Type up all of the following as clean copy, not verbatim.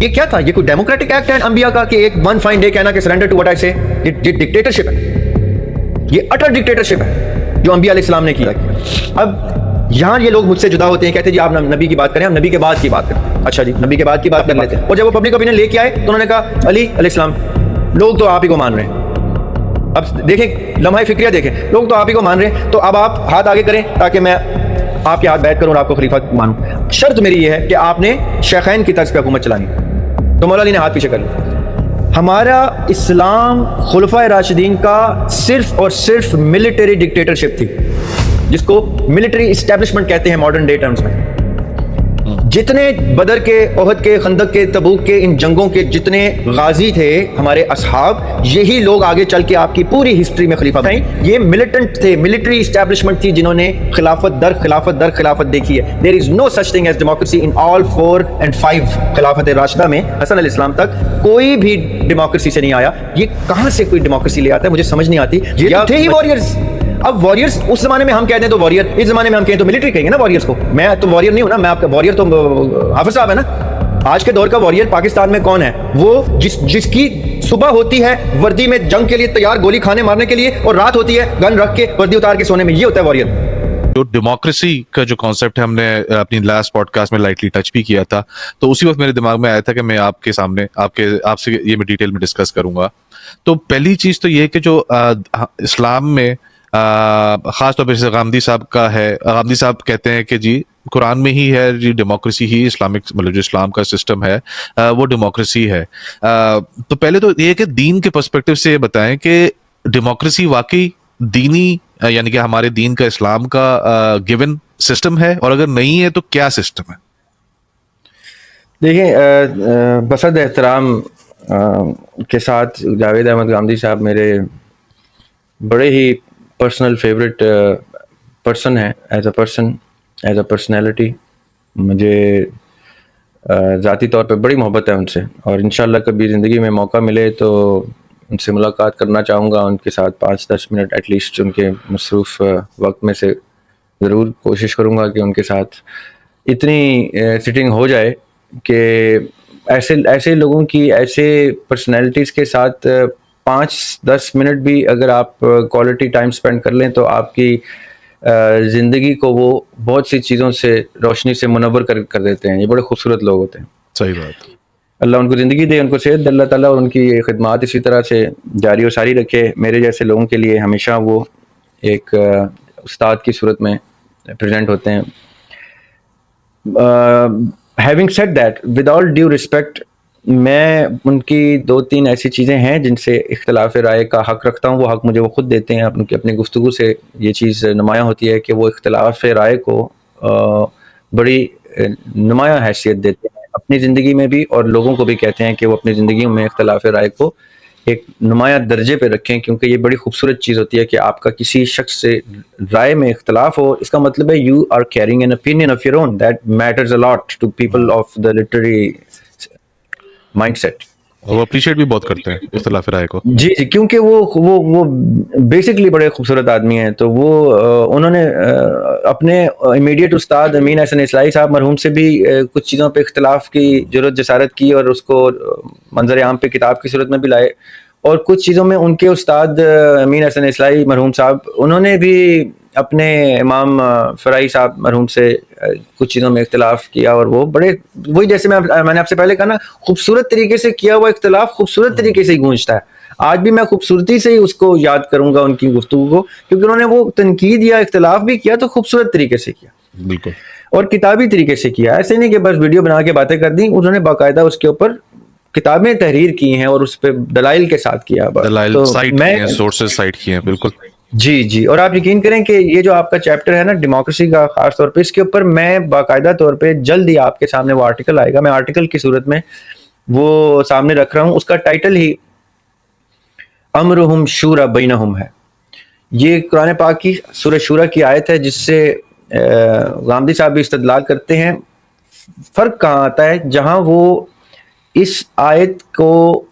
یہ کیا تھا؟ یہ کوئی ڈیموکریٹک ایکٹ ہے انبیاء کا کہ ایک ون فائن ڈے کہنا کہ سرنڈر ٹو وٹ آئی سے؟ یہ ڈکٹیٹرشپ ہے، یہ اٹر ڈکٹیٹرشپ ہے جو انبیاء علیہ السلام نے کیا۔ اب یہاں یہ لوگ مجھ سے جدا ہوتے ہیں، کہتے ہیں جی آپ نبی کی بات کریں، ہم نبی کے بعد کی بات کریں۔ اچھا جی، نبی کے بعد کی بات کر لیتے ہیں۔ اور جب وہ پبلک اوپینین لے کے آئے تو انہوں نے کہا علی علیہ السلام، لوگ تو آپ ہی کو مان رہے ہیں۔ اب دیکھیں لمحہ فکریہ دیکھیں، لوگ تو آپ ہی کو مان رہے ہیں، تو اب آپ ہاتھ آگے کریں تاکہ میں آپ کے ہاتھ بیعت کروں اور آپ کو خلیفہ مانوں۔ شرط میری یہ ہے کہ آپ نے شیخین کی طرز پہ حکومت چلانی۔ تو مولا علی نے ہاتھ پیچھے کر لیا۔ ہمارا اسلام خلفائے راشدین کا صرف اور صرف ملٹری ڈکٹیٹرشپ تھی، جس کو ملٹری اسٹیبلشمنٹ کہتے ہیں ماڈرن ڈے ٹرمز میں۔ جتنے بدر کے، احد کے، خندق کے، تبوک کے، ان جنگوں کے جتنے غازی تھے ہمارے اصحاب، یہی لوگ آگے چل کے آپ کی پوری ہسٹری میں خلیفہ بنائیں۔ یہ ملیٹنٹ تھے، ملٹری اسٹیبلشمنٹ تھی جنہوں نے خلافت در خلافت در خلافت دیکھی ہے۔ There is no such thing as democracy in all 4 and 5 خلافت راشدہ میں، حسن علیہ السلام تک کوئی بھی ڈیموکریسی سے نہیں آیا۔ یہ کہاں سے کوئی ڈیموکریسی لے آتا ہے، مجھے سمجھ نہیں آتی۔ یہ تھے ہی وارئرز۔ اب وارئرز اس زمانے میں ہم کہتے ہیں تو وارئر، اس زمانے میں ہم کہیں تو ملٹری کہیں گے نا وارئرز کو۔ میں تو وارئر نہیں ہوں نا، میں آپ کا وارئر تو حافظ صاحب ہے نا۔ آج کے دور کا وارئر پاکستان میں کون ہے؟ وہ جس کی صبح ہوتی ہے وردی میں جنگ کے لیے تیار، گولی کھانے مارنے کے لیے، اور رات ہوتی ہے گن رکھ کے وردی اتار کے سونے میں، یہ ہوتا ہے وارئر۔ جو ڈیموکریسی کا جو کانسیپٹ ہے ہم نے اپنی لاسٹ پوڈ کاسٹ میں لائٹلی ٹچ بھی کیا تھا، تو اسی وقت میرے دماغ میں آیا تھا کہ میں آپ کے سامنے آپ سے یہ میں ڈیٹیل میں ڈسکس کروں گا۔ تو پہلی چیز تو یہ کہ جو اسلام میں خاص طور پہ جیسے غامدی صاحب کا ہے، غامدی صاحب کہتے ہیں کہ جی قرآن میں ہی ہے جی ڈیموکریسی ہی اسلامک، مطلب جو اسلام کا سسٹم ہے وہ ڈیموکریسی ہے۔ تو پہلے تو یہ کہ دین کے پرسپیکٹو سے یہ بتائیں کہ ڈیموکریسی واقعی دینی، یعنی کہ ہمارے دین کا، اسلام کا گیون سسٹم ہے، اور اگر نہیں ہے تو کیا سسٹم ہے؟ دیکھیں بصد احترام کے ساتھ جاوید احمد غامدی صاحب میرے بڑے ہی پرسنل فیوریٹ پرسن ہیں، as a person, as a personality. مجھے ذاتی طور پہ بڑی محبت ہے ان سے، اور انشاءاللہ کبھی زندگی میں موقع ملے تو ان سے ملاقات کرنا چاہوں گا، ان کے ساتھ 5-10 منٹ ایٹ لیسٹ ان کے مصروف وقت میں سے ضرور کوشش کروں گا کہ ان کے ساتھ اتنی سٹنگ ہو جائے کہ ایسے لوگوں کی، ایسے پرسنالٹیز کے ساتھ 5-10 منٹ بھی اگر آپ کوالٹی ٹائم اسپینڈ کر لیں تو آپ کی زندگی کو وہ بہت سی چیزوں سے، روشنی سے منور کر دیتے ہیں۔ یہ بڑے خوبصورت لوگ ہوتے ہیں۔ صحیح بات۔ اللہ ان کو زندگی دے، ان کو صحت دے اللہ تعالیٰ، اور ان کی خدمات اسی طرح سے جاری و ساری رکھے۔ میرے جیسے لوگوں کے لیے ہمیشہ وہ ایک استاد کی صورت میں پریزنٹ ہوتے ہیں۔ Having said that, with all due respect, میں ان کی 2-3 ایسی چیزیں ہیں جن سے اختلاف رائے کا حق رکھتا ہوں۔ وہ حق مجھے وہ خود دیتے ہیں، اپنی گفتگو سے یہ چیز نمایاں ہوتی ہے کہ وہ اختلاف رائے کو بڑی نمایاں حیثیت دیتے ہیں اپنی زندگی میں بھی، اور لوگوں کو بھی کہتے ہیں کہ وہ اپنی زندگیوں میں اختلاف رائے کو ایک نمایاں درجے پہ رکھیں، کیونکہ یہ بڑی خوبصورت چیز ہوتی ہے کہ آپ کا کسی شخص سے رائے میں اختلاف ہو۔ اس کا مطلب ہے you are caring an opinion of your own, that matters a lot to people of the literary mindset. وہ اپریشیٹ بھی بہت کرتے ہیں اختلاف رائے کو۔ جی جی، کیونکہ وہ بیسکلی بڑے خوبصورت آدمی ہیں۔ تو وہ انہوں نے اپنے امیڈیٹ استاد امین احسن اصلاحی صاحب مرحوم سے بھی کچھ چیزوں پہ اختلاف کی جرات جسارت کی، اور اس کو منظر عام پہ کتاب کی صورت میں بھی لائے، اور کچھ چیزوں میں ان کے استاد امین احسن اصلاحی مرحوم صاحب، انہوں نے بھی اپنے امام فرائی صاحب مرحوم سے کچھ چیزوں میں اختلاف کیا، اور وہ بڑے، وہی جیسے میں نے آپ سے پہلے کہا نا، خوبصورت طریقے سے کیا ہوا اختلاف خوبصورت طریقے سے ہی گونجتا ہے۔ آج بھی میں خوبصورتی سے ہی اس کو یاد کروں گا، ان کی گفتگو کو، کیونکہ انہوں نے وہ تنقید یا اختلاف بھی کیا تو خوبصورت طریقے سے کیا، بالکل، اور کتابی طریقے سے کیا۔ ایسے نہیں کہ بس ویڈیو بنا کے باتیں کر دیں، انہوں نے باقاعدہ اس کے اوپر کتابیں تحریر کی ہیں اور اس پہ دلائل کے ساتھ کیا۔ دلائل سائٹ کیے ہیں، سورسز سائٹ کیے ہیں، بالکل جی جی۔ اور آپ یقین کریں کہ یہ جو آپ کا چیپٹر ہے نا ڈیموکریسی کا، خاص طور پہ اس کے اوپر میں باقاعدہ طور پہ جلد ہی آپ کے سامنے وہ آرٹیکل آئے گا، میں آرٹیکل کی صورت میں وہ سامنے رکھ رہا ہوں۔ اس کا ٹائٹل ہی امرہم شورا بینہم ہے۔ یہ قرآن پاک کی سورہ شورا کی آیت ہے، جس سے غامدی صاحب بھی استدلال کرتے ہیں۔ فرق کہاں آتا ہے؟ جہاں وہ اس آیت کو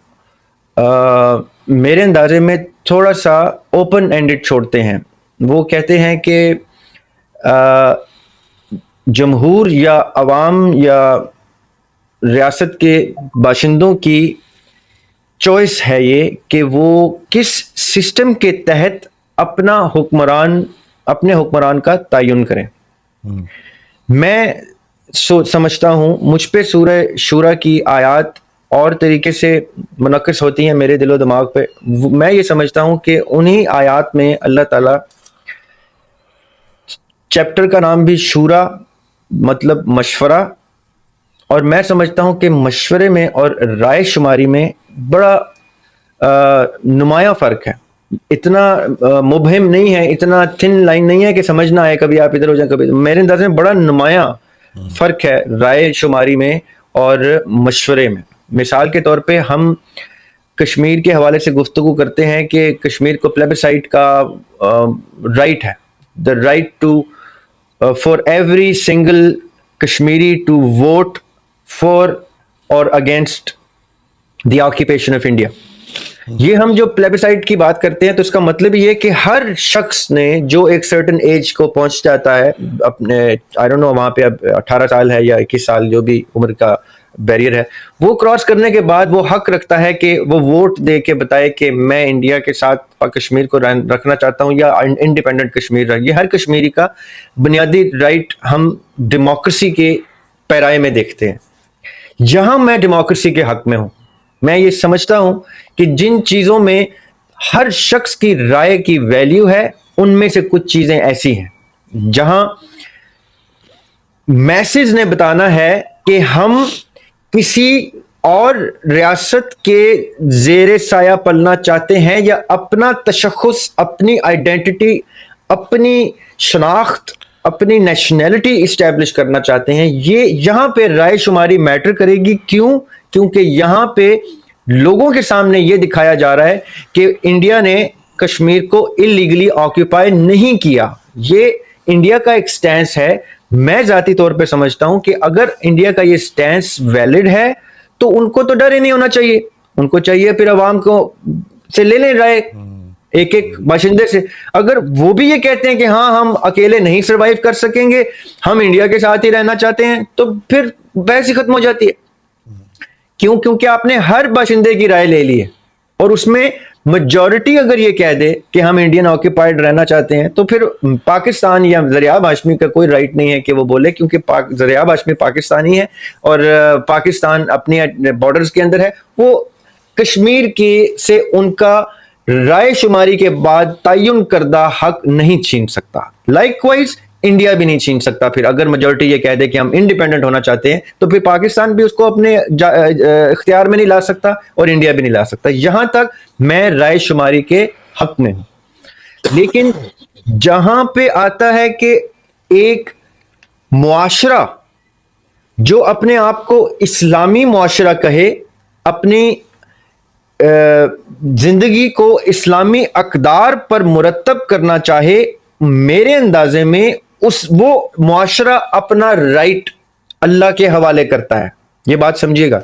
میرے اندازے میں تھوڑا سا اوپن اینڈڈ چھوڑتے ہیں۔ وہ کہتے ہیں کہ جمہور یا عوام یا ریاست کے باشندوں کی چوائس ہے یہ کہ وہ کس سسٹم کے تحت اپنے حکمران کا تعین کریں. میں سمجھتا ہوں مجھ پہ سورہ شورا کی آیات اور طریقے سے منعکس ہوتی ہیں میرے دل و دماغ پہ. میں یہ سمجھتا ہوں کہ انہی آیات میں اللہ تعالیٰ، چیپٹر کا نام بھی شورا مطلب مشورہ، اور میں سمجھتا ہوں کہ مشورے میں اور رائے شماری میں بڑا نمایاں فرق ہے. اتنا مبہم نہیں ہے، اتنا تھن لائن نہیں ہے کہ سمجھ نہ آئے، کبھی آپ ادھر ہو جائیں کبھی. میرے انداز میں بڑا نمایاں فرق ہے رائے شماری میں اور مشورے میں. مثال کے طور پہ ہم کشمیر کے حوالے سے گفتگو کرتے ہیں کہ کشمیر کو پلیبسائٹ کا رائٹ ہے، the right to for every single Kashmiri to vote for اور against the occupation of India. یہ ہم جو پلیبسائٹ کی بات کرتے ہیں تو اس کا مطلب یہ کہ ہر شخص نے جو ایک سرٹن ایج کو پہنچ جاتا ہے اپنے آئی ڈونٹ نو وہاں پہ اب 18 سال ہے یا 21 سال جو بھی عمر کا بیریئر ہے، وہ کراس کرنے کے بعد وہ حق رکھتا ہے کہ وہ ووٹ دے کے بتائے کہ میں انڈیا کے ساتھ کشمیر کو رکھنا چاہتا ہوں یا انڈیپینڈنٹ کشمیر رہے. یہ ہر کشمیری کا بنیادی رائٹ ہم ڈیموکریسی کے پیرائے میں دیکھتے ہیں. جہاں میں ڈیموکریسی کے حق میں ہوں، میں یہ سمجھتا ہوں کہ جن چیزوں میں ہر شخص کی رائے کی ویلیو ہے ان میں سے کچھ چیزیں ایسی ہیں جہاں میسز نے بتانا ہے کہ ہم کسی اور ریاست کے زیر سایہ پلنا چاہتے ہیں یا اپنا تشخص، اپنی آئیڈینٹی، اپنی شناخت، اپنی نیشنلٹی اسٹیبلش کرنا چاہتے ہیں. یہ یہاں پہ رائے شماری میٹر کرے گی. کیونکہ یہاں پہ لوگوں کے سامنے یہ دکھایا جا رہا ہے کہ انڈیا نے کشمیر کو اللیگلی آکیوپائی نہیں کیا. یہ انڈیا کا ایک سٹینس ہے. میں ذاتی طور پہ سمجھتا ہوں کہ اگر انڈیا کا یہ سٹینس ویلڈ ہے تو ان کو تو ڈر ہی نہیں ہونا چاہیے. ان کو چاہیے پھر عوام کو سے لے لیں رائے ایک ایک باشندے سے. اگر وہ بھی یہ کہتے ہیں کہ ہاں ہم اکیلے نہیں سروائیو کر سکیں گے، ہم انڈیا کے ساتھ ہی رہنا چاہتے ہیں، تو پھر بحث ہی ختم ہو جاتی ہے. کیونکہ آپ نے ہر باشندے کی رائے لے لی ہے اور اس میں میجورٹی اگر یہ کہہ دے کہ ہم انڈین آکیپائڈ رہنا چاہتے ہیں تو پھر پاکستان یا ذریعہ ہاشمی کا کوئی رائٹ نہیں ہے کہ وہ بولے، کیونکہ ذریعہ ہاشمی پاکستانی ہے اور پاکستان اپنی بارڈرز کے اندر ہے. وہ کشمیر کی سے ان کا رائے شماری کے بعد تعین کردہ حق نہیں چھین سکتا. لائک وائز انڈیا بھی نہیں چھین سکتا. پھر اگر میجورٹی یہ کہہ دے کہ ہم انڈیپینڈنٹ ہونا چاہتے ہیں تو پھر پاکستان بھی اس کو اپنے اختیار میں نہیں لا سکتا اور انڈیا بھی نہیں لا سکتا. یہاں تک میں رائے شماری کے حق میں ہوں. لیکن جہاں پہ آتا ہے کہ ایک معاشرہ جو اپنے آپ کو اسلامی معاشرہ کہے، اپنی زندگی کو اسلامی اقدار پر مرتب کرنا چاہے، میرے اندازے میں وہ معاشرہ اپنا رائٹ اللہ کے حوالے کرتا ہے. یہ بات سمجھیے گا.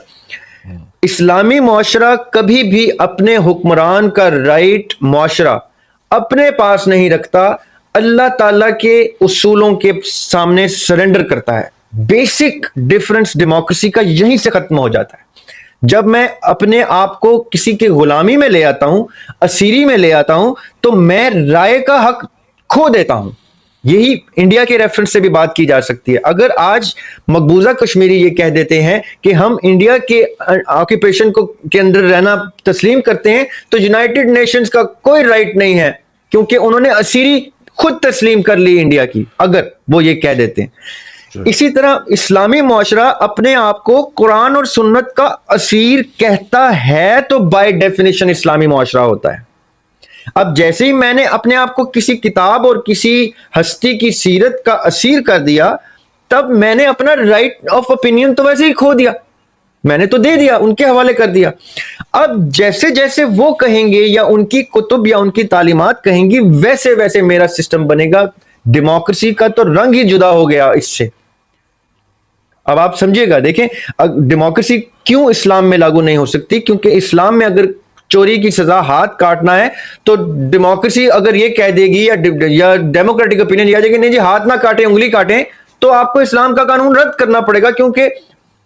اسلامی معاشرہ کبھی بھی اپنے حکمران کا رائٹ معاشرہ اپنے پاس نہیں رکھتا، اللہ تعالیٰ کے اصولوں کے سامنے سرنڈر کرتا ہے. بیسک ڈفرنس ڈیموکریسی کا یہیں سے ختم ہو جاتا ہے. جب میں اپنے آپ کو کسی کی غلامی میں لے آتا ہوں، اسیری میں لے آتا ہوں، تو میں رائے کا حق کھو دیتا ہوں. یہی انڈیا کے ریفرنس سے بھی بات کی جا سکتی ہے. اگر آج مقبوضہ کشمیری یہ کہہ دیتے ہیں کہ ہم انڈیا کے آکیپیشن کے اندر رہنا تسلیم کرتے ہیں تو یونائٹڈ نیشنز کا کوئی رائٹ نہیں ہے، کیونکہ انہوں نے اسیری خود تسلیم کر لی انڈیا کی، اگر وہ یہ کہہ دیتے ہیں. اسی طرح اسلامی معاشرہ اپنے آپ کو قرآن اور سنت کا اسیر کہتا ہے تو بائی ڈیفینیشن اسلامی معاشرہ ہوتا ہے. اب جیسے ہی میں نے اپنے آپ کو کسی کتاب اور کسی ہستی کی سیرت کا اسیر کر دیا، تب میں نے اپنا رائٹ آف اوپینین تو ویسے ہی کھو دیا. میں نے تو دے دیا، ان کے حوالے کر دیا. اب جیسے جیسے وہ کہیں گے یا ان کی کتب یا ان کی تعلیمات کہیں گی، ویسے ویسے میرا سسٹم بنے گا. ڈیموکریسی کا تو رنگ ہی جدا ہو گیا اس سے. اب آپ سمجھیے گا. دیکھیں ڈیموکریسی کیوں اسلام میں لاگو نہیں ہو سکتی، کیونکہ اسلام میں اگر چوری کی سزا ہاتھ کاٹنا ہے تو ڈیموکریسی اگر یہ کہہ دے گی یا ڈیموکریٹک اوپینین یہ آ جائے گی نہیں جی ہاتھ نہ کاٹیں انگلی کاٹیں، تو آپ کو اسلام کا قانون رد کرنا پڑے گا. کیونکہ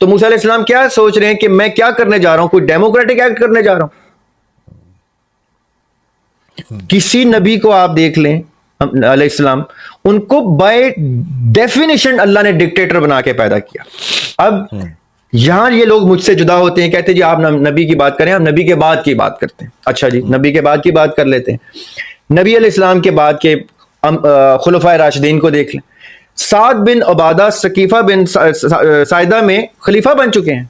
تو موسیٰ علیہ السلام کیا سوچ رہے ہیں کہ میں کیا کرنے جا رہا ہوں, کوئی ڈیموکریٹک ایکٹ کرنے جا رہا ہوں. کسی نبی کو آپ دیکھ لیں علیہ السلام, ان کو بائی ڈیفینیشن اللہ نے ڈکٹیٹر بنا کے پیدا کیا. اب یہاں یہ لوگ مجھ سے جدا ہوتے ہیں, کہتے ہیں جی آپ نبی کی بات کریں, ہم نبی کے بعد کی بات کرتے ہیں. اچھا جی, نبی کے بعد کی بات کر لیتے ہیں. نبی علیہ السلام کے بعد کے خلفائے راشدین کو دیکھ لیں. سعد بن عبادہ ثقیفہ بن سائدہ میں خلیفہ بن چکے ہیں.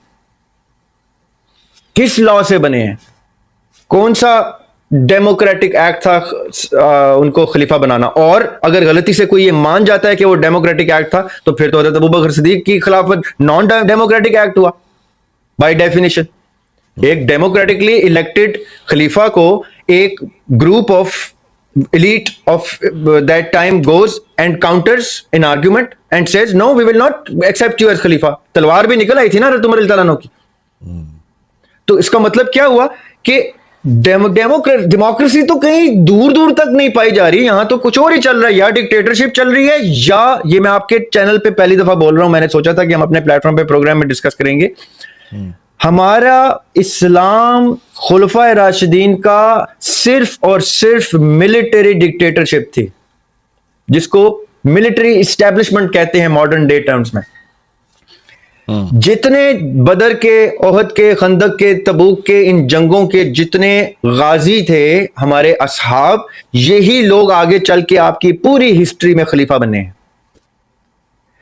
کس لا سے بنے ہیں؟ کون سا ڈیموکریٹک ایکٹ تھا ان کو خلیفہ بنانا؟ اور اگر غلطی سے کوئی یہ مان جاتا ہے کہ وہ ڈیموکریٹک ایکٹ تھا تو پھر تو حضرت ابوبکر صدیق کی خلافت نان ڈیموکریٹک ایکٹ ہوا بائی ڈیفینیشن. ایک ڈیموکریٹکلی الیکٹڈ خلیفہ کو ایک group of elite of that time goes and counters in argument and says no, we will not accept you as khalifa. تلوار بھی نکل آئی تھی نا حضرت عمر رضی اللہ عنہ کی. تو اس کا مطلب کیا ہوا کہ ڈیموکریسی تو کہیں دور دور تک نہیں پائی جا رہی, یہاں تو کچھ اور ہی چل رہا ہے. یا ڈکٹیٹرشپ چل رہی ہے, یا یہ میں آپ کے چینل پہ پہلی دفعہ بول رہا ہوں, میں نے سوچا تھا کہ ہم اپنے پلیٹ فارم پہ پروگرام میں ڈسکس کریں گے. ہمارا اسلام خلفائے راشدین کا صرف اور صرف ملٹری ڈکٹیٹرشپ تھی, جس کو ملٹری اسٹیبلشمنٹ کہتے ہیں ماڈرن ڈے ٹرمز میں. جتنے بدر کے, احد کے, خندق کے, تبوک کے, ان جنگوں کے جتنے غازی تھے ہمارے اصحاب, یہی لوگ آگے چل کے آپ کی پوری ہسٹری میں خلیفہ بنے ہیں.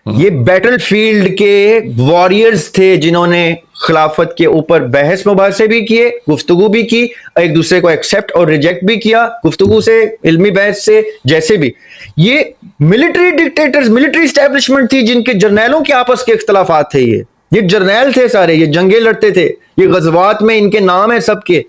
یہ بیٹل فیلڈ کے واریئرز تھے جنہوں نے خلافت کے اوپر بحث مباحثے بھی کیے, گفتگو بھی کی, ایک دوسرے کو ایکسیپٹ اور ریجیکٹ بھی کیا گفتگو سے, علمی بحث سے, جیسے بھی. یہ ملٹری ڈکٹیٹرز, ملٹری اسٹیبلشمنٹ تھی جن کے جرنیلوں کے آپس کے اختلافات تھے. یہ جرنیل تھے سارے, یہ جنگیں لڑتے تھے, یہ غزوات میں ان کے نام ہیں سب کے.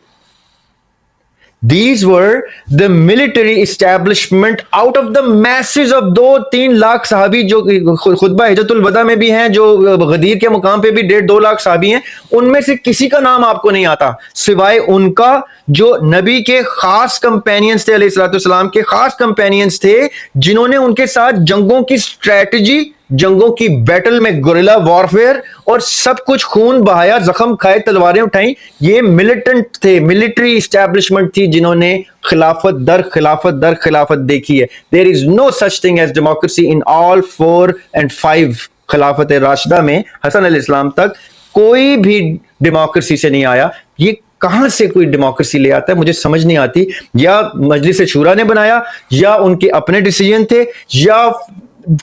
These were the military establishment out of the masses of 2-3 lakh صحابی جو خطبہ حجۃ الوداع میں بھی ہیں, جو غدیر کے مقام پہ بھی 1.5-2 لاکھ صحابی ہیں. ان میں سے کسی کا نام آپ کو نہیں آتا سوائے ان کا جو نبی کے خاص کمپینینز تھے, علیہ الصلوۃ والسلام کے خاص کمپینینز تھے, جنہوں نے ان کے ساتھ جنگوں کی اسٹریٹجی, جنگوں کی بیٹل میں گوریلا وارفیئر اور سب کچھ خون بہایا, زخم کھائے, تلواریں اٹھائیں. یہ ملیٹنٹ تھے, ملٹری اسٹیبلشمنٹ تھی جنہوں نے خلافت در خلافت در خلافت دیکھی ہے. There is no such thing as democracy in all 4 and 5 خلافت راشدہ میں. حسن علیہ السلام تک کوئی بھی ڈیموکریسی سے نہیں آیا. یہ کہاں سے کوئی ڈیموکریسی لے آتا ہے مجھے سمجھ نہیں آتی. یا مجلس شورا نے بنایا, یا ان کے اپنے ڈیسیجن تھے, یا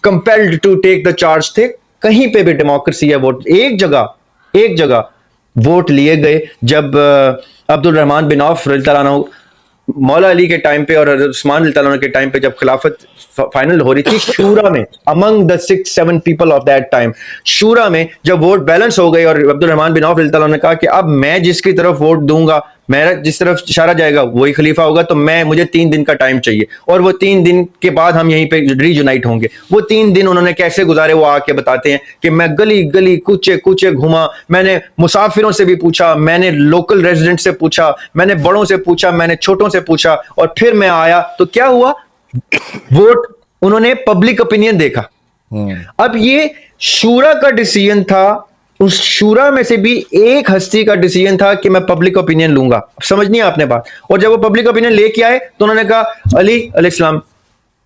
compelled to take the charge تھے. کہیں پہ بھی ڈیموکریسی ہے ووٹ, ایک جگہ ووٹ لیے گئے جب عبد الرحمن بن عوف رضی اللہ عنہ مولا علی کے ٹائم پہ اور عثمان رضی اللہ عنہ کے ٹائم پہ جب خلافت فائنل ہو رہی تھی شورا میں, among the 6-7 people of that time, شورا میں جب ووٹ بیلنس ہو گئی اور عبد الرحمن بن عوف رضی اللہ عنہ نے کہا کہ اب میں جس کی طرف ووٹ دوں گا, میرا جس طرف اشارہ جائے گا وہی خلیفہ ہوگا, تو مجھے 3 دن کا ٹائم چاہیے, اور وہ 3 دن کے بعد ہم یہیں پہ ری یونائٹ ہوں گے. وہ 3 دن انہوں نے کیسے گزارے وہ آ کے بتاتے ہیں کہ میں گلی گلی کوچے کوچے گھوما, میں نے مسافروں سے بھی پوچھا, میں نے لوکل ریزیڈنٹ سے پوچھا, میں نے بڑوں سے پوچھا, میں نے چھوٹوں سے پوچھا, اور پھر میں آیا. تو کیا ہوا, ووٹ انہوں نے پبلک اوپینین دیکھا. اب یہ شورا کا ڈیسیژن تھا, اس شورا میں سے بھی ایک ہستی کا ڈیسیژن تھا کہ میں پبلک اوپینین لوں گا. سمجھ نہیں آپ نے بات. اور جب وہ پبلک اوپینین لے کے آئے تو انہوں نے کہا علی علیہ السلام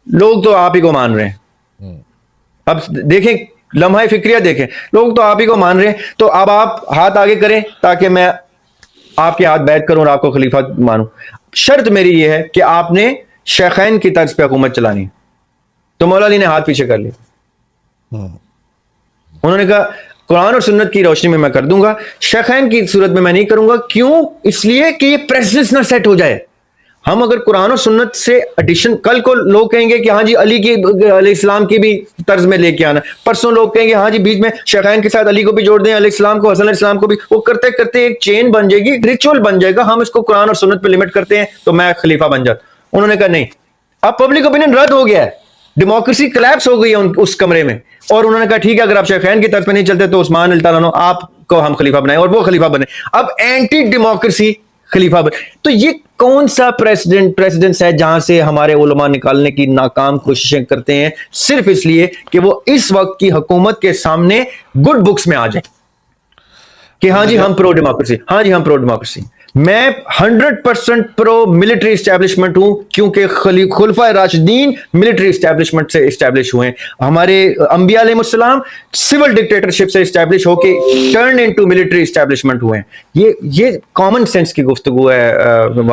لوگ تو آپ ہی کو مان رہے ہیں. اب دیکھیں لمحہ فکریہ دیکھیں, لوگ تو آپ ہی کو مان رہے ہیں, تو اب آپ ہاتھ آگے کریں تاکہ میں آپ کے ہاتھ بیعت کروں اور آپ کو خلیفہ مانوں. شرط میری یہ ہے کہ آپ نے شیخین کی طرز پہ حکومت چلانی. تو مولا علی نے ہاتھ پیچھے کر لیا. انہوں نے کہا قرآن اور سنت کی روشنی میں کر دوں گا, شیخین کی صورت میں نہیں کروں گا. کیوں؟ اس لیے کہ یہ پریسیڈنس نہ سیٹ ہو جائے. ہم اگر قرآن اور سنت سے ایڈیشن, کل کو لوگ کہیں گے کہ ہاں جی علی کی علیہ السلام کی بھی طرز میں لے کے آنا, پرسوں لوگ کہیں گے ہاں جی بیچ میں شیخین کے ساتھ علی کو بھی جوڑ دیں, علیہ السلام کو, حسن علیہ السلام کو بھی. وہ کرتے کرتے ایک چین بن جائے گی, ریچول بن جائے گا. ہم اس کو قرآن اور سنت پہ لمٹ کرتے ہیں تو میں خلیفہ بن جاتا. انہوں نے کہا نہیں, اب پبلک اوپینین رد ہو گیا ہے, ڈیموکریسی کلیپس ہو گئی ہے اس کمرے میں. اور انہوں نے کہا ٹھیک ہے اگر آپ شیخین کی طرف پہ نہیں چلتے تو عثمان رضی اللہ عنہ آپ کو ہم خلیفہ بنائیں, اور وہ خلیفہ بنے. اب اینٹی ڈیموکریسی خلیفہ بنے. تو یہ کون سا پریسیڈنس ہے جہاں سے ہمارے علماء نکالنے کی ناکام کوششیں کرتے ہیں صرف اس لیے کہ وہ اس وقت کی حکومت کے سامنے گڈ بکس میں آ جائیں. کہ ہاں جی ہم پرو ڈیموکریسی, ہاں جی ہم پرو ڈیموکریسی. میں 100% پرو ملٹری اسٹیبلشمنٹ ہوں, کیونکہ خلفائے راشدین ملٹری اسٹیبلشمنٹ سے اسٹیبلش ہوئے ہیں. ہمارے انبیاء علیہ السلام سول ڈکٹیٹرشپ سے اسٹیبلش ہو کے ٹرن انٹو ملٹری اسٹیبلشمنٹ ہوئے ہیں. یہ کامن سینس کی گفتگو ہے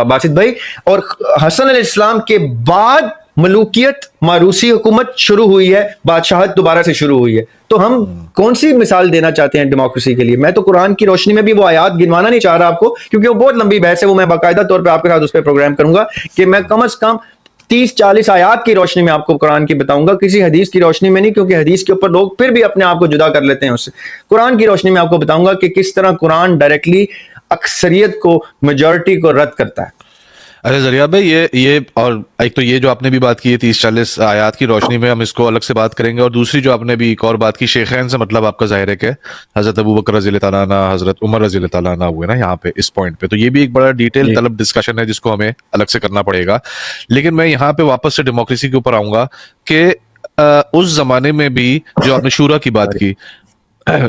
باسط بھائی. اور حسن علیہ السلام کے بعد ملوکیت ماروسی حکومت شروع ہوئی ہے, بادشاہت دوبارہ سے شروع ہوئی ہے. تو ہم کون سی مثال دینا چاہتے ہیں ڈیموکریسی کے لیے؟ میں تو قرآن کی روشنی میں بھی وہ آیات گنوانا نہیں چاہ رہا آپ کو, کیونکہ وہ بہت لمبی بحث ہے, وہ میں باقاعدہ طور پہ آپ کے ساتھ اس پہ پروگرام کروں گا کہ میں کم از کم 30-40 آیات کی روشنی میں آپ کو قرآن کی بتاؤں گا, کسی حدیث کی روشنی میں نہیں, کیونکہ حدیث کے اوپر لوگ پھر بھی اپنے آپ کو جدا کر لیتے ہیں اس سے. قرآن کی روشنی میں آپ کو بتاؤں گا کہ کس طرح قرآن ڈائریکٹلی اکثریت کو, میجورٹی کو رد کرتا ہے. ارے ذریعہ بھائی یہ اور ایک تو یہ جو آپ نے بھی بات کی ہے 30-40 آیات کی روشنی میں ہم اس کو الگ سے بات کریں گے, اور دوسری جو آپ نے بھی ایک اور بات کی شیخین سے مطلب آپ کا ظاہر ہے کہ حضرت ابو بکر رضی اللہ تعالیٰ عنہ, حضرت عمر رضی اللہ تعالیٰ عنہ ہوئے نا یہاں پہ اس پوائنٹ پہ. تو یہ بھی ایک بڑا ڈیٹیل طلب ڈسکشن ہے جس کو ہمیں الگ سے کرنا پڑے گا. لیکن میں یہاں پہ واپس سے ڈیموکریسی کے اوپر آؤں گا کہ اس زمانے میں بھی جو آپ نے شورا کی بات کی,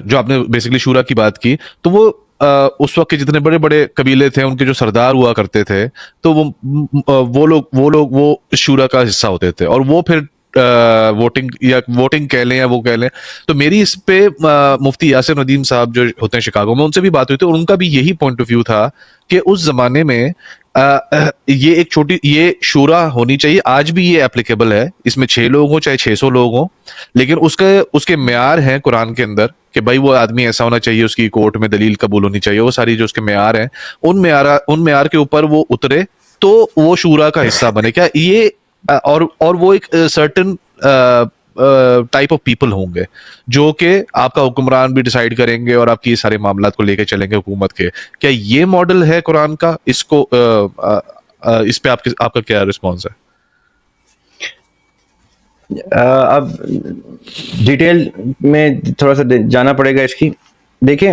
جو آپ نے بیسکلی شورا کی بات کی, تو وہ اس وقت کے جتنے بڑے بڑے قبیلے تھے ان کے جو سردار ہوا کرتے تھے تو وہ لوگ وہ شورا کا حصہ ہوتے تھے, اور وہ پھر ووٹنگ کہہ لیں یا وہ کہہ لیں. تو میری اس پہ مفتی یاسر ندیم صاحب جو ہوتے ہیں شکاگو میں, ان سے بھی بات ہوئی تھی, اور ان کا بھی یہی پوائنٹ آف ویو تھا کہ اس زمانے میں یہ ایک چھوٹی یہ شورا ہونی چاہیے. آج بھی یہ اپلیکیبل ہے, اس میں 6 لوگ ہوں چاہے 600 لوگ ہوں, لیکن اس کے معیار ہیں قرآن کے اندر کہ بھائی وہ آدمی ایسا ہونا چاہیے, اس کی کورٹ میں دلیل قبول ہونی چاہیے, وہ ساری جو اس کے معیار ہیں ان معیار کے اوپر وہ اترے تو وہ شورا کا حصہ بنے. کیا یہ اور وہ ایک سرٹن ٹائپ آف پیپل ہوں گے جو کہ آپ کا حکمران بھی ڈیسائیڈ کریں گے اور آپ کی سارے معاملات کو لے کے چلیں گے حکومت کے. کیا یہ ماڈل ہے قرآن کا؟ اس پہ آپ کا کیا رسپانس ہے؟ اب ڈیٹیل میں تھوڑا سا جانا پڑے گا اس کی. دیکھیں,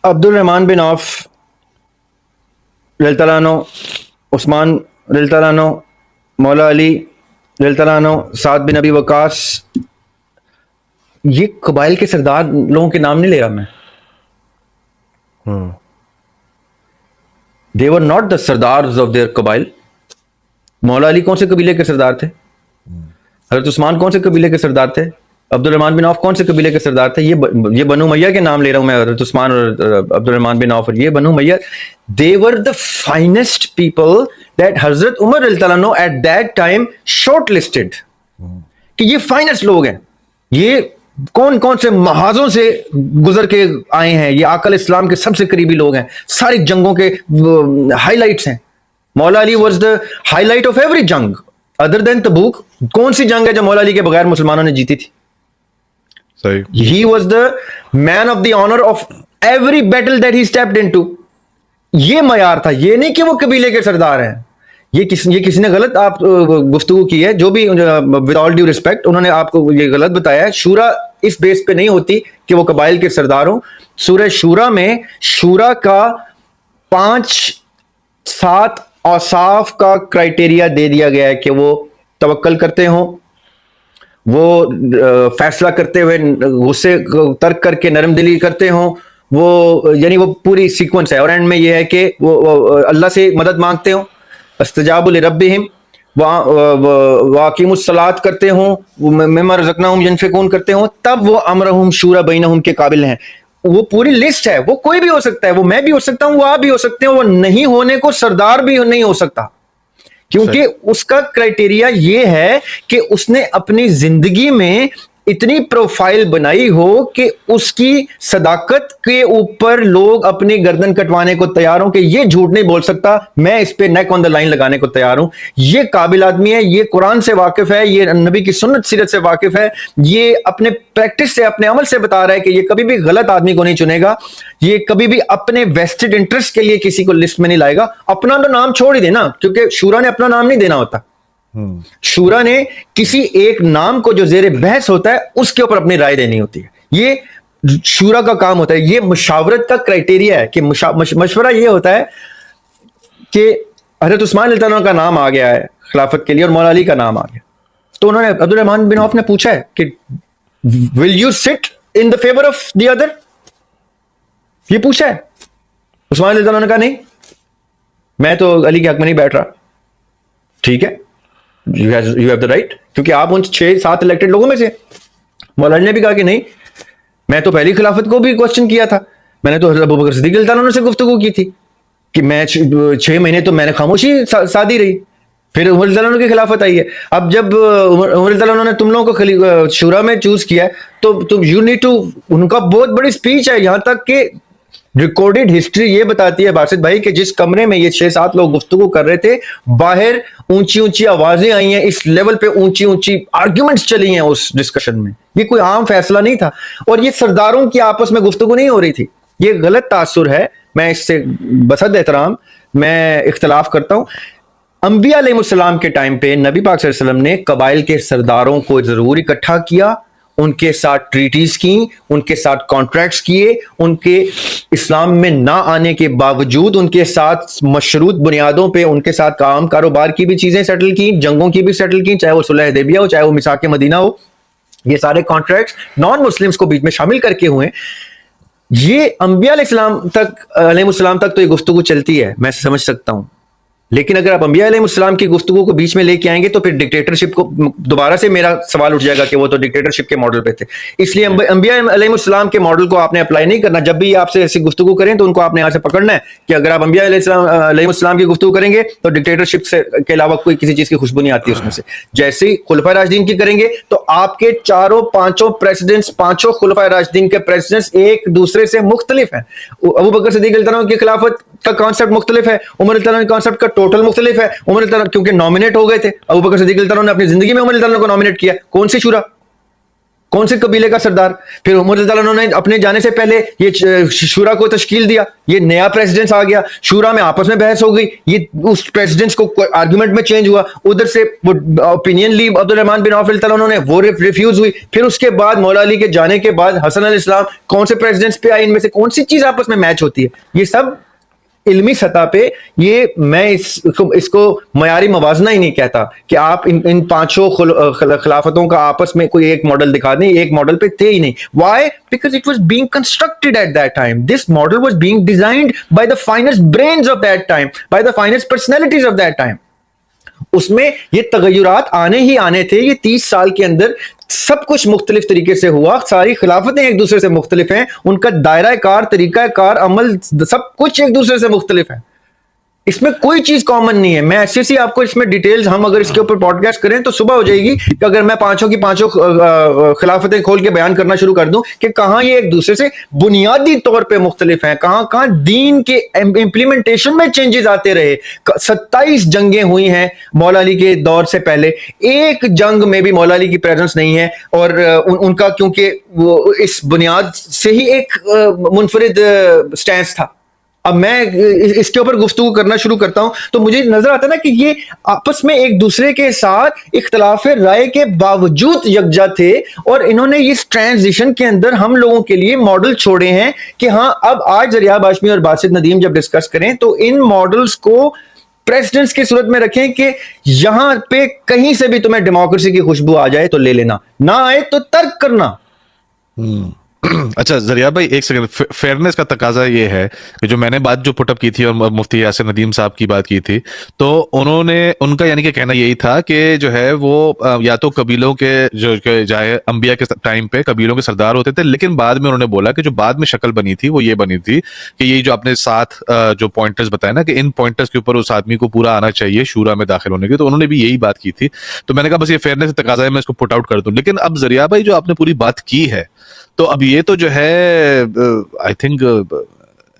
عبد الرحمن بن عوف رضی اللہ تعالیٰ عنہ, عثمان رضی اللہ تعالیٰ عنہ, مولا علی رضی اللہ تعالیٰ عنہ, سعد بن ابی وقاص, یہ قبائل کے سردار لوگوں کے نام نہیں لے رہا میں. They were not the sardars of their قبائل. مولا علی کون سے قبیلے کے سردار تھے؟ حضرت عثمان کون سے قبیلے کے سردار تھے؟ عبد الرحمن بن عوف کون سے قبیلے کے سردار تھے؟ یہ بنو امیہ کے نام لے رہا ہوں میں, حضرت عثمان اور عبد الرحمن بن عوف اور یہ بنو امیہ. They were the finest people that حضرت عمر رضی اللہ عنہ at that time short listed کہ یہ فائنسٹ لوگ ہیں, یہ کون کون سے محاذوں سے گزر کے آئے ہیں, یہ آقا علیہ السلام کے سب سے قریبی لوگ ہیں, ساری جنگوں کے ہائی لائٹس ہیں. Maula Ali was the highlight of every جنگ ادر دین تبوک. کون سی جنگ ہے جو مولا علی کے بغیر مسلمانوں نے جیتی تھی؟ He was the man of the honor of every battle that he stepped into. یہ معیار تھا, یہ نہیں کہ وہ قبیلے کے سردار ہیں. یہ کسی نے غلط آپ گفتگو کی ہے, جو بھی with all due respect انہوں نے آپ کو یہ غلط بتایا ہے. شورا اس بیس پہ نہیں ہوتی کہ وہ قبائل کے سردار ہوں. سورہ شورا میں شورا کا 5-7 اوصاف کا کرائٹیریا دے دیا گیا ہے کہ وہ توکل کرتے ہوں, وہ فیصلہ کرتے ہوئے غصے ترک کر کے نرم دلی کرتے ہوں, وہ یعنی وہ پوری سیکوینس ہے. اور اینڈ میں یہ ہے کہ وہ اللہ سے مدد مانگتے ہوں, استجابوا لربہم, واقیموا الصلاۃ کرتے ہوں, مما رزقناہم ینفقون کرتے ہوں, تب وہ امرہم شورا بینہم کے قابل ہیں. وہ پوری لسٹ ہے, وہ کوئی بھی ہو سکتا ہے, وہ میں بھی ہو سکتا ہوں, وہ آپ بھی ہو سکتے ہیں, وہ نہیں ہونے کو سردار بھی نہیں ہو سکتا, کیونکہ اس کا کرائٹیریا یہ ہے کہ اس نے اپنی زندگی میں اتنی پروفائل بنائی ہو کہ اس کی صداقت کے اوپر لوگ اپنی گردن کٹوانے کو تیار ہوں کہ یہ جھوٹ نہیں بول سکتا, میں اس پہ نیک آن دا لائن لگانے کو تیار ہوں. یہ قابل آدمی ہے, یہ قرآن سے واقف ہے, یہ نبی کی سنت سیرت سے واقف ہے, یہ اپنے پریکٹس سے اپنے عمل سے بتا رہا ہے کہ یہ کبھی بھی غلط آدمی کو نہیں چنے گا, یہ کبھی بھی اپنے ویسٹڈ انٹرسٹ کے لیے کسی کو لسٹ میں نہیں لائے گا. اپنا تو نام چھوڑ ہی دینا, کیونکہ شورا نے اپنا نام نہیں دینا ہوتا. شورا نے کسی ایک نام کو جو زیر بحث ہوتا ہے اس کے اوپر اپنی رائے دینی ہوتی ہے. یہ شورا کا کام ہوتا ہے. یہ مشاورت کا کرائٹیریا ہے کہ مشورہ یہ ہوتا ہے کہ حضرت عثمان رضی اللہ عنہ کا نام آ گیا ہے خلافت کے لیے اور مولا علی کا نام آ گیا, تو انہوں نے عبد الرحمن بن عوف نے پوچھا ہے کہ will you sit in the favor of the other? یہ پوچھا ہے عثمان رضی اللہ عنہ نے کہا نہیں, میں تو علی کے حق میں نہیں بیٹھ رہا. ٹھیک ہے, you have the right, کیونکہ آپ ان 6-7 elected لوگوں میں سے. مولا علی نے بھی کہا کہ نہیں, میں تو پہلی خلافت کو بھی کوشچن کیا تھا, میں نے تو حضرت ابوبکر صدیق رضی اللہ عنہ سے گفتگو کی تھی کہ میں 6 مہینے تو میں نے خاموشی سادی رہی, پھر عمر رضی اللہ عنہ کی خلافت آئی ہے. اب جب عمر رضی اللہ عنہ نے تم لوگوں کو شورا میں چوز کیا ہے تو یو نیڈ ٹو, ان کا بہت بڑی اسپیچ ہے, یہاں تک کہ ریکارڈڈ ہسٹری یہ بتاتی ہے باسط بھائی کہ جس کمرے میں یہ 6-7 لوگ گفتگو کر رہے تھے, باہر اونچی اونچی آوازیں آئی ہیں, اس لیول پہ اونچی اونچی آرگیومنٹس چلی ہیں اس ڈسکشن میں. یہ کوئی عام فیصلہ نہیں تھا, اور یہ سرداروں کی آپس میں گفتگو نہیں ہو رہی تھی. یہ غلط تاثر ہے, میں اس سے بصد احترام میں اختلاف کرتا ہوں. انبیاء علیہ السلام کے ٹائم پہ نبی پاک صلی اللہ علیہ وسلم نے قبائل کے سرداروں کو ضرور اکٹھا کیا, ان کے ساتھ ٹریٹیز کی, ان کے ساتھ کانٹریکٹس کیے, ان کے اسلام میں نہ آنے کے باوجود ان کے ساتھ مشروط بنیادوں پہ ان کے ساتھ کام کاروبار کی بھی چیزیں سیٹل کی, جنگوں کی بھی سیٹل کی, چاہے وہ صلح حدیبیہ ہو, چاہے وہ میثاق مدینہ ہو. یہ سارے کانٹریکٹس نان مسلمس کو بیچ میں شامل کر کے ہوئے. یہ انبیاء علیہ السلام تک تو یہ گفتگو چلتی ہے, میں سمجھ سکتا ہوں, لیکن اگر آپ انبیاء علیہ السلام کی گفتگو کو بیچ میں لے کے آئیں گے تو پھر ڈکٹیٹرشپ کو دوبارہ سے میرا سوال اٹھ جائے گا کہ وہ تو ڈکٹیٹرشپ کے ماڈل پہ تھے. اس لیے انبیاء علیہ السلام کے ماڈل کو آپ نے اپلائی نہیں کرنا. جب بھی آپ سے ایسی گفتگو کریں تو ان کو آپ نے یہاں سے پکڑنا ہے کہ اگر آپ انبیاء علیہ السلام کی گفتگو کریں گے تو ڈکٹیٹرشپ سے کے علاوہ کوئی کسی چیز کی خوشبو نہیں آتی اس میں سے. جیسے ہی خلفائے راشدین کی کریں گے تو آپ کے 4-5 پریزیڈنٹس, 5 خلفائے راشدین کے پریزیڈنٹس ایک دوسرے سے مختلف ہیں. ابوبکر صدیق رضی اللہ عنہ کی خلافت کا کانسیپٹ مختلف ہے, عمر رضی اللہ عنہ کے کانسیپٹ کا ٹوٹل مختلف ہے. عمر رضی اللہ عنہ کیونکہ نامینیٹ ہو گئے تھے, ابوبکر صدیق رضی اللہ عنہ نے اپنی زندگی میں عمر رضی اللہ عنہ کو نامینیٹ کیا. کون سی شورا, کون سے قبیلے کا سردار؟ پھر عمر رضی اللہ عنہ نے اپنے جانے سے پہلے یہ شورا کو تشکیل دیا, یہ نیا پریزیڈنٹ آ گیا, شورا میں آپس میں بحث ہو گئی, یہ اس پریزیڈنٹس کو آرگومنٹ میں چینج ہوا, ادھر سے وہ اوپینین لی عبد الرحمن بن عوف رضی اللہ عنہ نے, وہ ریفیوز ہوئی. پھر اس کے بعد مولا علی کے جانے کے بعد حسن علیہ السلام, کون سے پریزیڈنٹس پہ آئے, ان میں سے کون سی چیز آپس میں میچ ہوتی ہے؟ یہ سب علمی سطح پہ, یہ میں اس کو معیاری موازنہ ہی نہیں کہتا کہ آپ ان 5 خلافتوں کا آپس میں کوئی ایک ماڈل دکھا دیں, ایک ماڈل پہ تھے ہی نہیں. Why? Because it was being constructed at that time. This model was being designed by the finest brains of that time, by the finest personalities of that time. اس میں یہ تغیرات آنے ہی آنے تھے. یہ 30 سال کے اندر سب کچھ مختلف طریقے سے ہوا, ساری خلافتیں ایک دوسرے سے مختلف ہیں, ان کا دائرہ کار, طریقہ کار, عمل, سب کچھ ایک دوسرے سے مختلف ہے. اس میں کوئی چیز کامن نہیں ہے. میں ایسی آپ کو اس میں ڈیٹیلز, ہم اگر اس کے اوپر پوڈ کاسٹ کریں تو صبح ہو جائے گی کہ اگر میں 5 کی 5 خلافتیں کھول کے بیان کرنا شروع کر دوں کہ کہاں یہ ایک دوسرے سے بنیادی طور پہ مختلف ہیں, کہاں دین کے امپلیمنٹیشن میں چینجز آتے رہے. 27 جنگیں ہوئی ہیں مولا علی کے دور سے پہلے, ایک جنگ میں بھی مولا علی کی پریزنس نہیں ہے, اور ان کا کیونکہ وہ اس بنیاد سے ہی ایک منفرد سٹینس تھا. اب میں اس کے اوپر گفتگو کرنا شروع کرتا ہوں تو مجھے نظر آتا ہے نا کہ یہ آپس میں ایک دوسرے کے ساتھ اختلاف رائے کے باوجود یکجا تھے, اور انہوں نے اس ٹرانزیشن کے اندر ہم لوگوں کے لیے ماڈل چھوڑے ہیں کہ ہاں اب آج ذریعہ ہاشمی اور باسط ندیم جب ڈسکس کریں تو ان ماڈلز کو پریزیڈنٹس کی صورت میں رکھیں کہ یہاں پہ کہیں سے بھی تمہیں ڈیموکریسی کی خوشبو آ جائے تو لے لینا, نہ آئے تو ترک کرنا. اچھا ذریعہ بھائی ایک سیکنڈ, فیئرنیس کا تقاضا یہ ہے کہ جو میں نے بات جو پٹ اپ کی تھی اور مفتی یاسر ندیم صاحب کی بات کی تھی, تو انہوں نے, ان کا یعنی کہ کہنا یہی تھا کہ جو ہے وہ یا تو قبیلوں کے جو جائے انبیاء کے ٹائم پہ قبیلوں کے سردار ہوتے تھے, لیکن بعد میں انہوں نے بولا کہ جو بعد میں شکل بنی تھی وہ یہ بنی تھی کہ یہ جو آپ نے 7 جو پوائنٹرز بتائے نا کہ ان پوائنٹرز کے اوپر اس آدمی کو پورا آنا چاہیے شورا میں داخل ہونے کے, تو انہوں نے بھی یہی بات کی تھی. تو میں نے کہا بس یہ فیئرنیس کا تقاضا ہے, میں اس کو پٹ آؤٹ کر دوں. لیکن اب ذریعہ بھائی جو آپ نے پوری بات کی ہے, تو اب یہ تو جو ہے آئی تھنک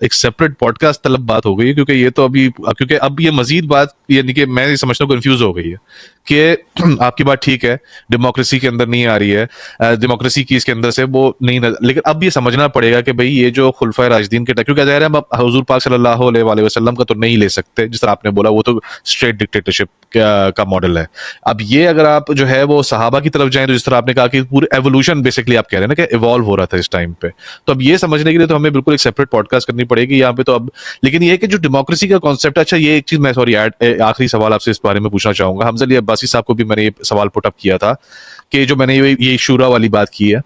ایک سیپریٹ پوڈ کاسٹ طلب بات ہو گئی ہے, کیونکہ یہ تو کیونکہ اب یہ مزید بات یعنی کہ میں سمجھتا ہوں کنفیوز ہو گئی ہے کہ آپ کی بات ٹھیک ہے, ڈیموکریسی کے اندر نہیں آ رہی ہے, ڈیموکریسی کی اس کے اندر سے وہ نہیں, لیکن اب یہ سمجھنا پڑے گا کہ بھئی یہ جو خلفائے راشدین کے کیونکہ ظاہر ہے ہم حضور پاک صلی اللہ علیہ وسلم کا تو نہیں لے سکتے, جس طرح آپ نے بولا وہ تو اسٹریٹ ڈکٹیٹرشپ کا ماڈل ہے. اب یہ اگر آپ جو ہے وہ صحابہ کی طرف جائیں تو جس طرح آپ نے کہا کہ پورے ایوولوشن بیسکلی آپ کہہ رہے ہیں نا کہ ایوالو ہو رہا تھا اس ٹائم پہ, تو اب یہ سمجھنے کے لیے تو ہمیں بالکل ایک سیپریٹ پوڈ کاسٹ کرنی پڑے گی یہاں پہ. تو اب لیکن یہ کہ جو ڈیموکریسی کا کانسیپٹ ہے, اچھا یہ ایک چیز میں سوری آخری سوال آپ سے اس بارے میں پوچھنا چاہوں گا. حمزہ علی عباسی صاحب کو بھی میں نے یہ سوال پٹ اپ کیا تھا کہ جو میں نے یہ شورا والی بات کی ہے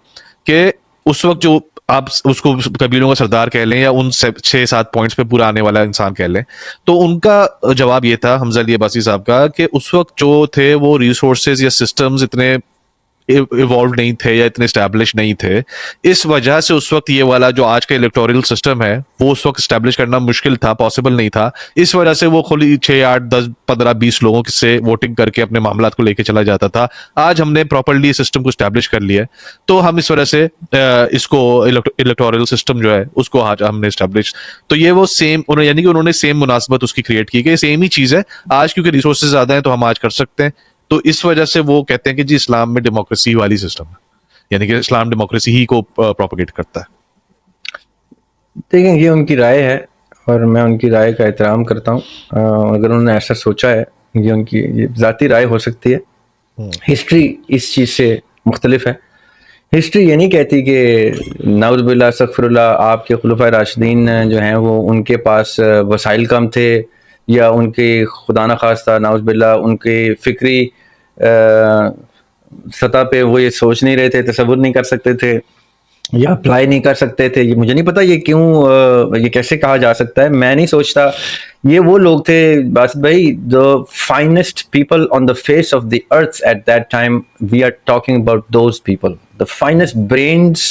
کہ اس وقت جو آپ اس کو قبیلوں کا سردار کہہ لیں یا ان 6-7 پوائنٹس پہ پورا آنے والا انسان کہہ لیں, تو ان کا جواب یہ تھا حمزہ علی عباسی صاحب کا کہ اس وقت جو تھے وہ ریسورسز یا سسٹمز اتنے ایوالو نہیں تھے یا اتنے اسٹیبلش نہیں تھے, اس وجہ سے اس وقت یہ والا جو آج کا الیکٹورل سسٹم ہے وہ اس وقت اسٹیبلش کرنا مشکل تھا, پاسبل نہیں تھا. اس وجہ سے وہ کھلی 6, 8, 10, 15, 20 لوگوں سے ووٹنگ کر کے اپنے معاملات کو لے کے چلا جاتا تھا. آج ہم نے پراپرلی سسٹم کو اسٹیبلش کر لیا ہے, تو ہم اس وجہ سے اس کو الیکٹورل سسٹم جو ہے اس کو آج ہم نے اسٹیبلش, تو یہ وہ سیم یعنی کہ انہوں نے سیم مناسبت اس کی کریٹ کی کہ سیم ہی چیز ہے. آج کیونکہ ریسورسز زیادہ ہیں تو ہم آج کر سکتے ہیں, تو اس وجہ سے وہ کہتے ہیں کہ جی اسلام میں ڈیموکریسی والی سسٹم ہے, یعنی کہ اسلام ڈیموکریسی ہی کو پروپیگیٹ کرتا ہے. دیکھیں یہ ان کی رائے ہے اور میں ان کی رائے کا احترام کرتا ہوں. اگر انہوں نے ایسا سوچا ہے, یہ ان کی یہ ذاتی رائے ہو سکتی ہے. ہسٹری اس چیز سے مختلف ہے. ہسٹری یہ نہیں کہتی کہ نعوذ باللہ استغفر اللہ آپ کے خلفائے راشدین جو ہیں وہ ان کے پاس وسائل کم تھے, یا ان کے خدا نخواستہ نعوذ باللہ ان کے فکری سطح پہ وہ یہ سوچ نہیں رہے تھے, تصور نہیں کر سکتے تھے یا اپلائی نہیں کر سکتے تھے. یہ مجھے نہیں پتا یہ کیوں یہ کیسے کہا جا سکتا ہے, میں نہیں سوچتا. یہ وہ لوگ تھے باسط بھائی, the finest people on the face of the earth at that time. We are talking about those people, the finest brains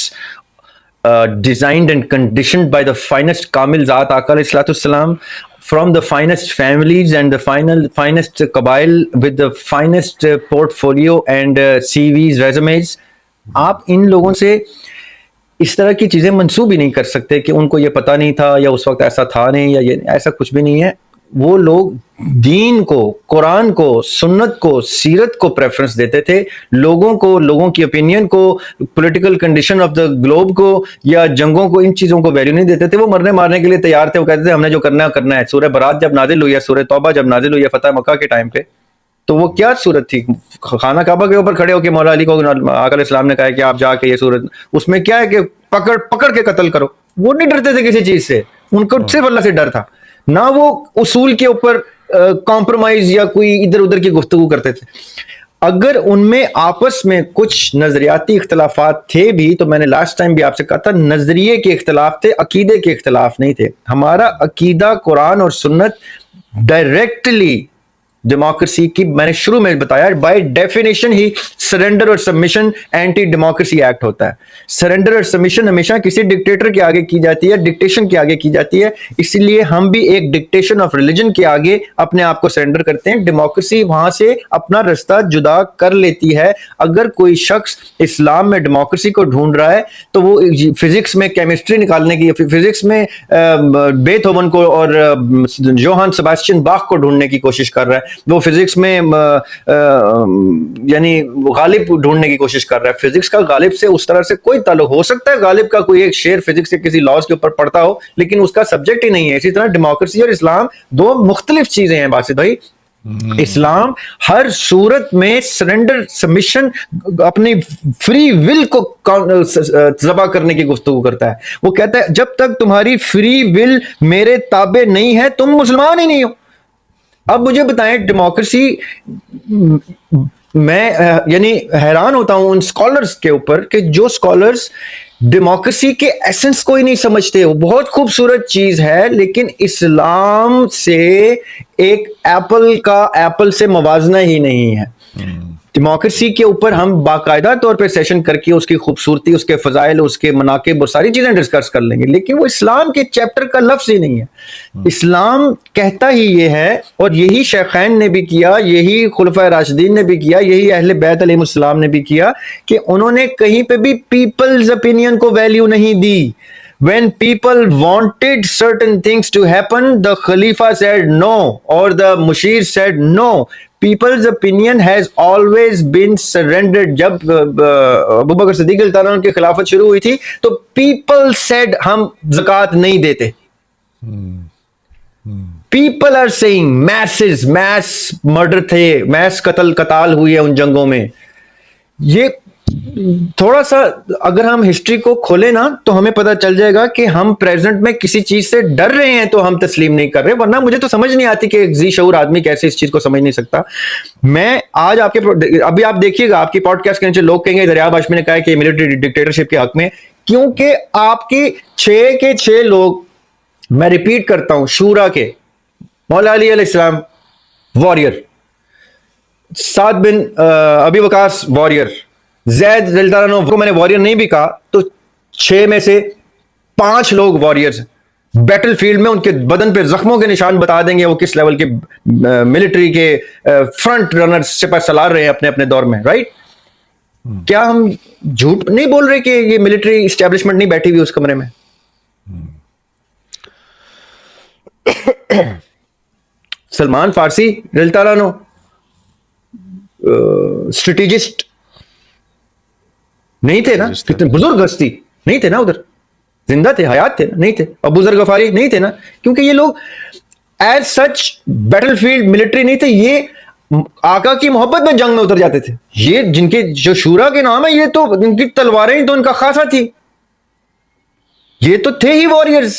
designed and conditioned by the finest Kamil Zat Aqa alayhi salatu wassalam, from the finest families and the finest qabail with the finest portfolio and CVs, resumes. آپ ان لوگوں سے اس طرح کی چیزیں منسوب ہی نہیں کر سکتے کہ ان کو یہ پتہ نہیں تھا یا اس وقت ایسا تھا نہیں, یا یہ ایسا کچھ بھی نہیں ہے. وہ لوگ دین کو, قرآن کو, سنت کو, سیرت کو پریفرنس دیتے تھے, لوگوں کو, لوگوں کی اوپینین کو, political condition of the globe کو یا جنگوں کو, ان چیزوں کو ویلیو نہیں دیتے تھے. وہ مرنے مارنے کے لیے تیار تھے. وہ کہتے تھے ہم نے جو کرنا ہے کرنا ہے. سورہ برات جب نازل ہوئی ہے, سورہ توبہ جب نازل ہوئی ہے فتح مکہ کے ٹائم پہ, تو وہ کیا صورت تھی؟ خانہ کعبہ کے اوپر کھڑے ہو کے مولا علی کو آقا علیہ السلام نے کہا کہ آپ جا کے یہ صورت, اس میں کیا ہے کہ پکڑ کے قتل کرو. وہ نہیں ڈرتے تھے کسی چیز سے, ان کو صرف اللہ سے ڈر تھا. نہ وہ اصول کے اوپر کمپرومائز یا کوئی ادھر ادھر کی گفتگو کرتے تھے. اگر ان میں آپس میں کچھ نظریاتی اختلافات تھے بھی, تو میں نے لاسٹ ٹائم بھی آپ سے کہا تھا نظریے کے اختلاف تھے, عقیدے کے اختلاف نہیں تھے. ہمارا عقیدہ قرآن اور سنت ڈائریکٹلی ڈیموکریسی کی, میں نے شروع میں بتایا بائی ڈیفینیشن ہی سرنڈر اور سبمیشن اینٹی ڈیموکریسی ایکٹ ہوتا ہے. سرنڈر اور سبمیشن ہمیشہ کسی ڈکٹیٹر کے آگے کی جاتی ہے, ڈکٹیشن کے آگے کی جاتی ہے. اسی لیے ہم بھی ایک ڈکٹیشن آف ریلیجن کے آگے اپنے آپ کو سرنڈر کرتے ہیں. ڈیموکریسی وہاں سے اپنا رستہ جدا کر لیتی ہے. اگر کوئی شخص اسلام میں ڈیموکریسی کو ڈھونڈ رہا ہے تو وہ فزکس میں کیمسٹری نکالنے کی, فزکس میں بیتھوون کو اور جوہان سیباسٹین باخ کو ڈھونڈنے کی کوشش کر رہا ہے. وہ فزکس میں یعنی غالب ڈھونڈنے کی کوشش کر رہا ہے. فزکس کا غالب سے اس طرح سے کوئی تعلق, ہو سکتا ہے غالب کا کوئی ایک شعر فزکس کے کسی لاز کے اوپر پڑھتا ہو, لیکن اس کا سبجیکٹ ہی نہیں ہے. اسی طرح ڈیموکریسی اور اسلام دو مختلف چیزیں ہیں باسط بھائی. اسلام ہر صورت میں سرنڈر سبمیشن, اپنی فری ول کو ذبح کرنے کی گفتگو کرتا ہے. وہ کہتا ہے جب تک تمہاری فری ول میرے تابع نہیں ہے تم مسلمان ہی نہیں ہو. اب مجھے بتائیں ڈیموکریسی, میں یعنی حیران ہوتا ہوں ان اسکالرس کے اوپر کہ جو اسکالرس ڈیموکریسی کے ایسنس کو ہی نہیں سمجھتے. وہ بہت خوبصورت چیز ہے, لیکن اسلام سے ایک ایپل سے موازنہ ہی نہیں ہے. ڈیموکریسی کے اوپر ہم باقاعدہ طور پہ سیشن کر کے اس کی خوبصورتی, اس کے فضائل, اس کے مناقب اور ساری چیزیں ڈسکس کر لیں گے, لیکن وہ اسلام کے چیپٹر کا لفظ ہی نہیں ہے. اسلام کہتا ہی یہ ہے, اور یہی شیخین نے بھی کیا, یہی خلفائے راشدین نے بھی کیا, یہی اہل بیت علیہ السلام نے بھی کیا, کہ انہوں نے کہیں پہ بھی پیپلز opinion کو ویلیو نہیں دی. When people wanted certain things to happen, the Khalifa said no, or the Mushir said no. People's opinion has always been surrendered. جب ابو بکر صدیق اللہ تعالیٰ عنہ کی خلافت شروع ہوئی تھی تو people said ہم زکوٰۃ نہیں دیتے. People are saying mass murder تھے, mass قتال ہوئی ہے ان جنگوں میں. یہ تھوڑا سا اگر ہم ہسٹری کو کھولیں نا تو ہمیں پتہ چل جائے گا کہ ہم پریزنٹ میں کسی چیز سے ڈر رہے ہیں تو ہم تسلیم نہیں کر رہے. ورنہ مجھے تو سمجھ نہیں آتی کہ ایک ذی شعور آدمی کیسے اس چیز کو سمجھ نہیں سکتا. میں آج آپ کے ابھی آپ دیکھیے گا آپ کی پوڈ کاسٹ کے نیچے لوگ کہیں گے دریاب ہاشمی نے کہا کہ ملٹری ڈکٹیٹرشپ کے حق میں. کیونکہ آپ کی 6 کے 6 لوگ, میں ریپیٹ کرتا ہوں, شورا کے مولا علی علیہ السلام واریر, سعد بن ابی وقاص واریر, زید رضی اللہ عنہ کو میں نے واریر نہیں بھی کہا, تو 6 میں سے 5 لوگ واریئرز, بیٹل فیلڈ میں ان کے بدن پہ زخموں کے نشان بتا دیں گے وہ کس لیول کے ملٹری کے فرنٹ رنر سپہ سالار رہے ہیں اپنے اپنے دور میں, رائٹ؟ کیا ہم جھوٹ نہیں بول رہے کہ یہ ملٹری اسٹیبلشمنٹ نہیں بیٹھی ہوئی اس کمرے میں؟ سلمان فارسی رضی اللہ عنہ اسٹریٹجسٹ نہیں تھے نا, کتنے بزرگ ہستی نہیں تھے نا, ادھر زندہ تھے, حیات تھے نا, نہیں تھے. ابو ذر غفاری نہیں تھے نا, کیونکہ یہ لوگ as such battle field military نہیں تھے, یہ آقا کی محبت میں جنگ میں اتر جاتے تھے. یہ جن کے جو شورا کے نام ہے, یہ تو ان کی تلواریں ہی تو ان کا خاصا تھی, یہ تو تھے ہی واریئرز.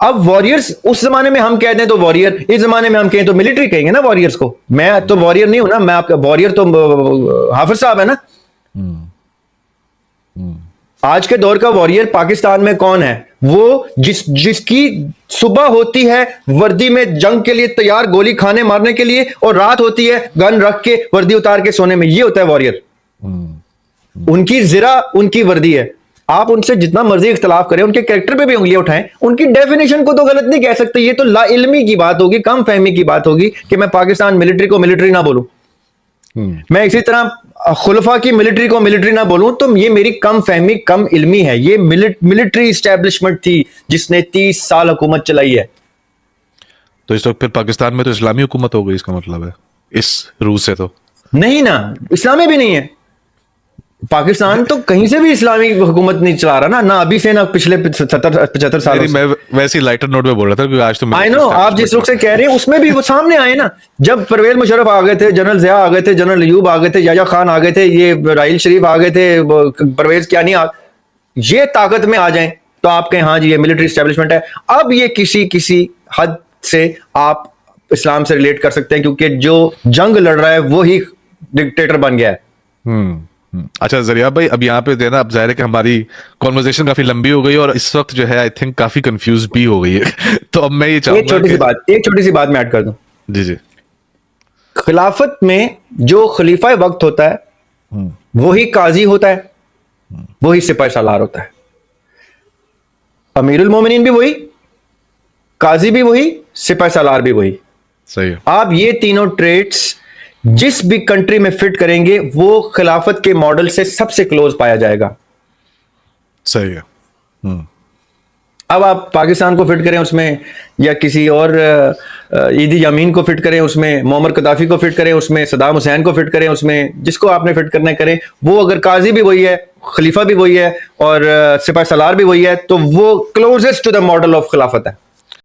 اب واریئرز اس زمانے میں ہم کہتے ہیں تو واریئر, اس زمانے میں ہم کہیں تو ملٹری کہیں گے نا واریئرز کو. میں تو واریئر نہیں ہوں نا, میں آپ کا واریئر تو حافظ صاحب ہے نا. آج کے دور کا واریئر پاکستان میں کون ہے؟ وہ جس کی صبح ہوتی ہے وردی میں جنگ کے لیے تیار, گولی کھانے مارنے کے لیے, اور رات ہوتی ہے گن رکھ کے وردی اتار کے سونے میں. یہ ہوتا ہے واریئر. ان کی زرہ ان کی وردی ہے. آپ ان سے جتنا مرضی اختلاف کریں, ان کے کریکٹر پہ بھی انگلیاں اٹھائیں, ان کی ڈیفینیشن کو تو غلط نہیں کہہ سکتے. یہ تو لا علمی کی بات ہوگی, کم فہمی کی بات ہوگی کہ میں پاکستان ملٹری کو ملٹری نہ بولوں, میں اسی طرح خلفاء کی ملٹری کو ملٹری نہ بولوں, تو یہ میری کم فہمی, کم علمی ہے. یہ ملٹری اسٹیبلشمنٹ تھی جس نے 30 سال حکومت چلائی ہے. تو اس وقت پھر پاکستان میں تو اسلامی حکومت ہو گئی, اس کا مطلب ہے اس روح سے تو نہیں نا, اسلامی بھی نہیں ہے. پاکستان تو کہیں سے بھی اسلامی حکومت نہیں چلا رہا نا, نہ ابھی سے نہ پچھلے 75 سالوں سے. میں ویسے لائٹر نوٹ میں بول رہا تھا کہ آج تو آئی نو آپ جس رخ سے کہہ رہے ہیں اس میں بھی وہ سامنے آئے نا. جب پرویز مشرف آ گئے تھے, جنرل ضیاء آ گئے تھے, جنرل ایوب آ گئے تھے, یحییٰ خان آ گئے تھے, یہ راحیل شریف آ گئے تھے, پرویز کیا نہیں یہ طاقت میں آ جائیں تو آپ کہیں ہاں جی یہ ملٹری اسٹیبلشمنٹ ہے. اب یہ کسی حد سے آپ اسلام سے ریلیٹ کر سکتے ہیں, کیونکہ جو جنگ لڑ رہا ہے وہی ڈکٹیٹر بن گیا ہے. اچھا ذریعہ بھائی, اب یہاں پہ دینا, اب ظاہر ہے کہ ہماری کانورسیشن کافی لمبی ہو گئی اور اس وقت جو ہے آئی تھنک کافی کنفیوز بھی ہو گئی ہے. تو اب میں یہ چاہوں گا ایک چھوٹی سی بات میں ایڈ کر دوں. جی. خلافت میں جو خلیفہ وقت ہوتا ہے وہی قاضی ہوتا ہے, وہی سپہ سالار ہوتا ہے. امیر المومنین بھی وہی, قاضی بھی وہی, سپہ سالار بھی وہی. صحیح ہے. آپ یہ تینوں ٹریٹس جس بھی کنٹری میں فٹ کریں گے وہ خلافت کے ماڈل سے سب سے کلوز پایا جائے گا. صحیح ہے. اب آپ پاکستان کو فٹ کریں اس میں, یا کسی اور ایدی یامین کو فٹ کریں اس میں, معمر قذافی کو فٹ کریں اس میں, صدام حسین کو فٹ کریں اس میں, جس کو آپ نے فٹ کرنا کریں, وہ اگر قاضی بھی وہی ہے, خلیفہ بھی وہی ہے, اور سپہ سالار بھی وہی ہے, تو وہ closest to the model of خلافت ہے.